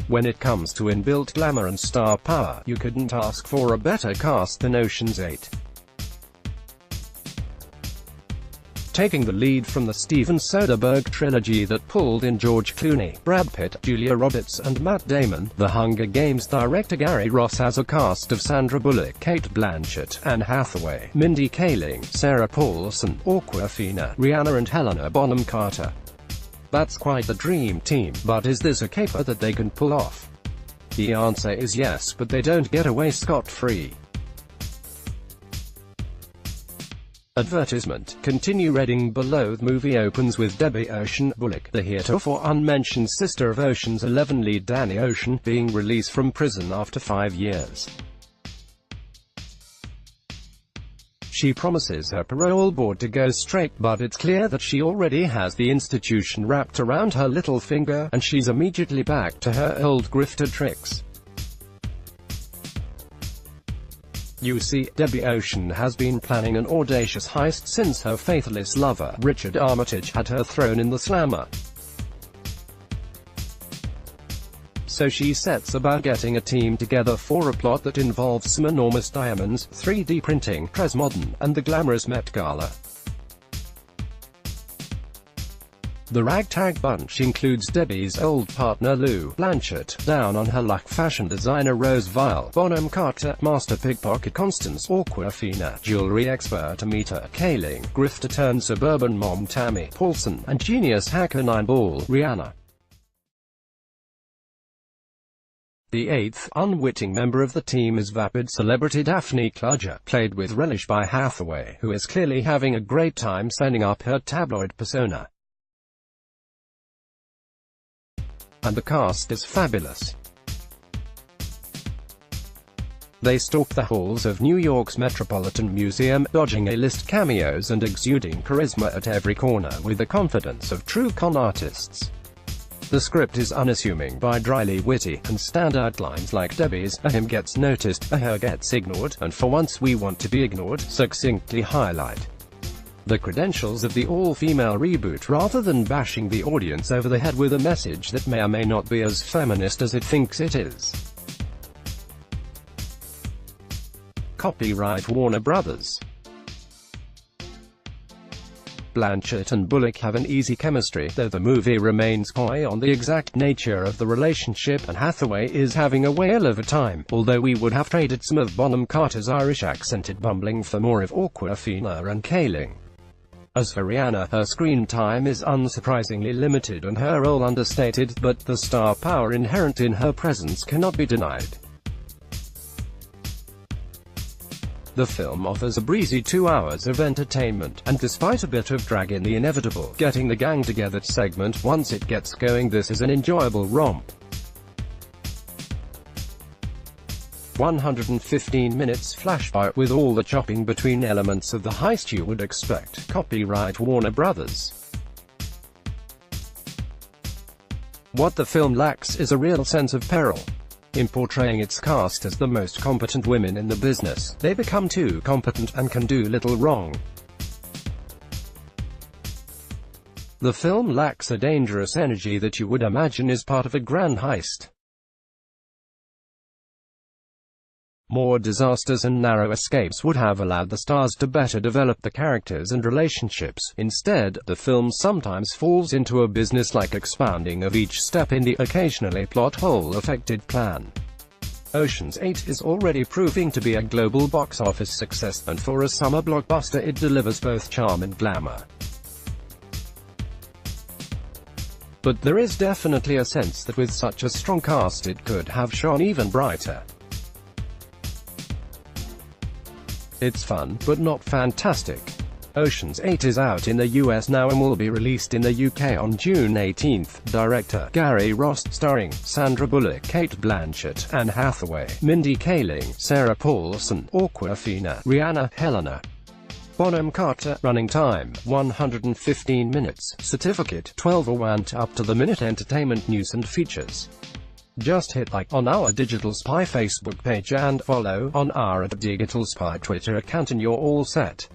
When it comes to inbuilt glamour and star power, you couldn't ask for a better cast than Ocean's 8. Taking the lead from the Steven Soderbergh trilogy that pulled in George Clooney, Brad Pitt, Julia Roberts, and Matt Damon, The Hunger Games director Gary Ross has a cast of Sandra Bullock, Cate Blanchett, Anne Hathaway, Mindy Kaling, Sarah Paulson, Awkwafina, Rihanna and Helena Bonham Carter. That's quite the dream team, but is this a caper that they can pull off? The answer is yes, but they don't get away scot-free. Advertisement. Continue reading below. The movie opens with Debbie Ocean Bullock, the heretofore unmentioned sister of Ocean's 11 lead Danny Ocean, being released from prison after 5 years. She promises her parole board to go straight, but it's clear that she already has the institution wrapped around her little finger, and she's immediately back to her old grifter tricks. You see, Debbie Ocean has been planning an audacious heist since her faithless lover, Richard Armitage, had her thrown in the slammer. So she sets about getting a team together for a plot that involves some enormous diamonds, 3D printing, Tresmodern, and the glamorous Met Gala. The ragtag bunch includes Debbie's old partner Lou Blanchett, down on her luck fashion designer Rose Vile, Bonham Carter, master pickpocket Constance Awkwafina, jewelry expert Amita Kaling, grifter-turned-suburban mom Tammy Paulson, and genius hacker Nineball Rihanna. The eighth, unwitting member of the team is vapid celebrity Daphne Cludger, played with relish by Hathaway, who is clearly having a great time setting up her tabloid persona. And the cast is fabulous. They stalk the halls of New York's Metropolitan Museum, dodging A-list cameos and exuding charisma at every corner with the confidence of true con artists. The script is unassuming but dryly witty, and standout lines like Debbie's "a him gets noticed, a her gets ignored," and "for once we want to be ignored" succinctly highlight the credentials of the all-female reboot, rather than bashing the audience over the head with a message that may or may not be as feminist as it thinks it is. Copyright Warner Brothers. Blanchett and Bullock have an easy chemistry, though the movie remains coy on the exact nature of the relationship, and Hathaway is having a whale of a time, although we would have traded some of Bonham Carter's Irish-accented bumbling for more of Awkwafina and Kaling. As for Rihanna, her screen time is unsurprisingly limited and her role understated, but the star power inherent in her presence cannot be denied. The film offers a breezy 2 hours of entertainment, and despite a bit of drag in the inevitable getting the gang together segment, once it gets going this is an enjoyable romp. 115 minutes flash by, with all the chopping between elements of the heist you would expect. Copyright Warner Brothers. What the film lacks is a real sense of peril. In portraying its cast as the most competent women in the business, they become too competent and can do little wrong. The film lacks a dangerous energy that you would imagine is part of a grand heist. More disasters and narrow escapes would have allowed the stars to better develop the characters and relationships. Instead, the film sometimes falls into a business-like expounding of each step in the occasionally plot-hole-affected plan. Ocean's 8 is already proving to be a global box office success, and for a summer blockbuster it delivers both charm and glamour. But there is definitely a sense that with such a strong cast it could have shone even brighter. It's fun, but not fantastic. Ocean's 8 is out in the US now and will be released in the UK on June 18th. Director Gary Ross, starring Sandra Bullock, Cate Blanchett, Anne Hathaway, Mindy Kaling, Sarah Paulson, Awkwafina, Rihanna, Helena Bonham Carter. Running time 115 minutes. Certificate 1201. Up to the minute entertainment news and features. Just hit like on our Digital Spy Facebook page and follow on our @Digital Spy Twitter account and you're all set.